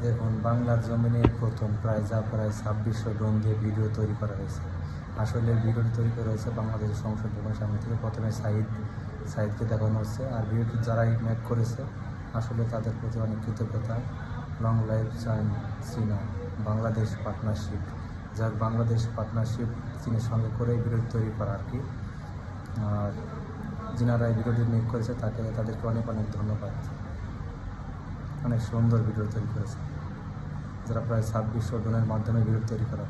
দেখুন, বাংলার জমিনে প্রথম প্রায় 2600 ড্রোন দিয়ে ভিডিও তৈরি করা হয়েছে। আসলে ভিডিওটি তৈরি করা হয়েছে বাংলাদেশের সংসদ ভবনের সামনে থেকে। প্রথমে সাইদকে দেখানো হচ্ছে, আর ভিডিওটি যারাই মেক করেছে আসলে তাদের প্রতি অনেক কৃতজ্ঞতা। লং লাইফ চীনা বাংলাদেশ পার্টনারশিপ, যার বাংলাদেশ পার্টনারশিপ চীনের সঙ্গে করে ভিডিওটি তৈরি করা আর কি। আর যিনারা এই ভিডিওটি মেক করেছে তাদেরকে অনেক অনেক ধন্যবাদ। অনেক সুন্দর ভিডিও তৈরি করেছে, যারা প্রায় 2600 ড্রোনের মাধ্যমে ভিডিও তৈরি করা।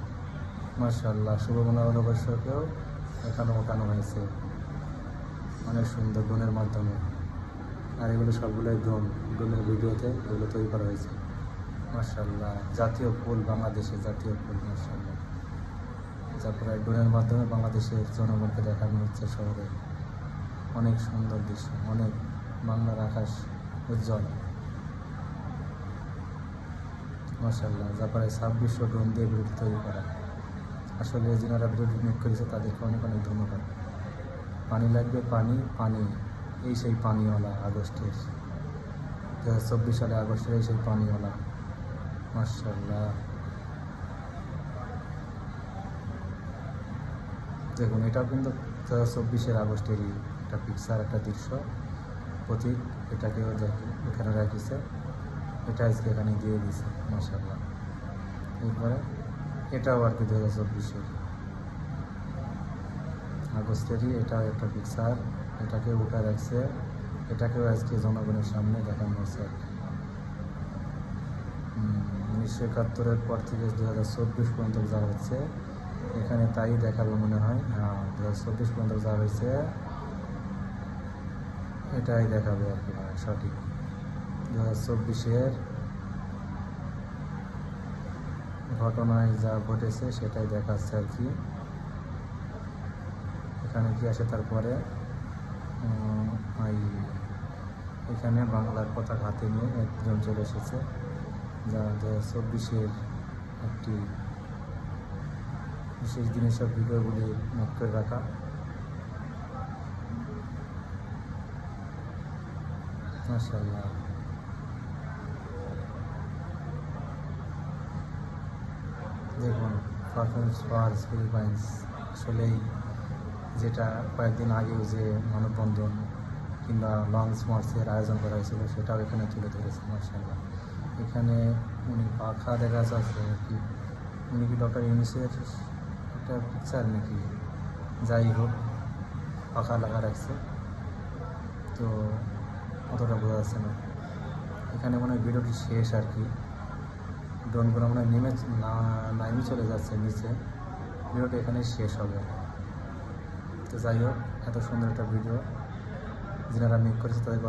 মাশাআল্লাহ, শুভমনা অবশ্যকেও এখানে ওঠানো হয়েছে অনেক সুন্দর ড্রোনের মাধ্যমে। আর এগুলো সবগুলোই ড্রোনের ভিডিওতে এগুলো তৈরি করা হয়েছে। মাশাআল্লাহ, জাতীয় ফুল, বাংলাদেশের জাতীয় ফুল। মাশাআল্লাহ, যা প্রায় ড্রোনের মাধ্যমে বাংলাদেশের জনগণকে দেখানো হচ্ছে শহরে। অনেক সুন্দর দৃশ্য, অনেক বাংলার আকাশ উজ্জ্বল। মাশাআল্লাহ, যা প্রায় 2600 ড্রোন দিয়ে ভিডিওটি তৈরি করা। আসলে যিনারা ভিডিওটি মেক করেছে তাদেরকে অনেক অনেক ধন্যবাদ। পানি লাগবে, পানি পানি, এই সেই পানিওয়ালা আগস্টের 2024 সালে আগস্টের এই সেই পানিওয়ালা। মাশাআল্লাহ, দেখুন এটাও কিন্তু 2024 আগস্টেরই একটা পিকচার, একটা দৃশ্য প্রতীক। এটাকেও এখানে রাখিছে, এটা আজকে এখানে দিয়ে দিছে। মাশাআল্লাহ, এরপরে এটাও আর কি 2024 আগস্টেরই এটাও একটা পিকচার, এটাকে উঠে রাখছে, এটাকেও আজকে জনগণের সামনে দেখানো হচ্ছে। 1971 পর থেকে 2024 পর্যন্ত যা হচ্ছে এখানে তাই দেখাবে মনে হয়। 2024 পর্যন্ত যা হয়েছে এটাই দেখাবে আর কি, সঠিক 2024 ঘটনায় যা ঘটেছে সেটাই দেখাচ্ছে আর কি। এখানে কি আসে তারপরে এখানে বাংলার পতাকা হাতে নিয়ে একজন চলে এসেছে, যা 2024 একটি বিশেষ দিনের সব ভিডিওগুলি নোট করে রাখা। মাশাআল্লাহ, দেখুন পারফরমেন্স ফর ফিলিপাইন্স। আসলেই যেটা কয়েকদিন আগেও যে মানববন্ধন কিংবা লঞ্চ মার্চের আয়োজন করা হয়েছিল সেটাও এখানে তুলে ধরেছে। মাশাআল্লাহ, এখানে উনি পাখা দেখা যাচ্ছে আর কি। উনি কি ডক্টর ইউনূসের একটা পিকচার নাকি, যাই হোক পাখা লাগা রাখছে, তো অতটা বোঝা যাচ্ছে না। এখানে মনে হয় ভিডিওটি শেষ আর কি, ড্রোনগুলো মনে হয় নামে চলে যাচ্ছে নিচে, ভিডিওটি এখানে শেষ হবে। তো যাই হোক, এত সুন্দর একটা ভিডিও যিনারা মেক করেছে তাদের